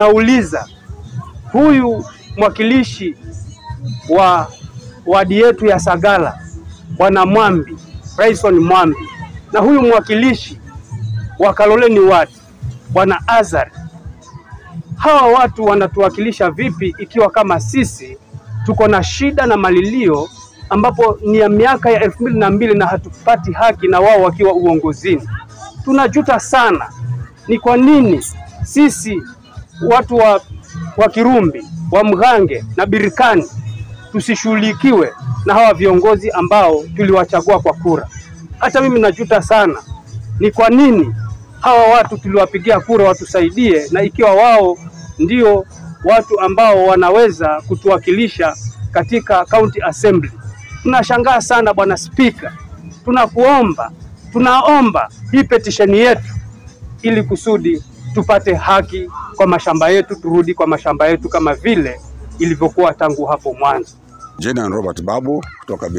Nauliza, huyu mwakilishi wa wadi yetu ya Sagala Bwana Mwambi, Bryson Mwambi, na huyu mwakilishi wa Kaloleni wadi Bwana Azar, hawa watu wanatuwakilisha vipi ikiwa kama sisi tuko na shida na malilio ambapo ni ya miaka ya 2002 na hatupati haki na wao wakiwa uongozini? Tunajuta sana. Ni kwa nini sisi watu wa Kirumbi, wa Mgange na Birikani tusishughulikiwe na hawa viongozi ambao tuliwachagua kwa kura? Hata mimi najuta sana. Ni kwa nini hawa watu tuliwapigia kura watusaidie, na ikiwa wao ndio watu ambao wanaweza kutuwakilisha katika county assembly? Tunashangaa sana Bwana Speaker. Tunaomba hii petition yetu ili kusudi tupate haki kwa mashamba yetu, turudi kwa mashamba yetu kama vile ilivyokuwa tangu hapo mwanzo. Jina Robert Babu kutoka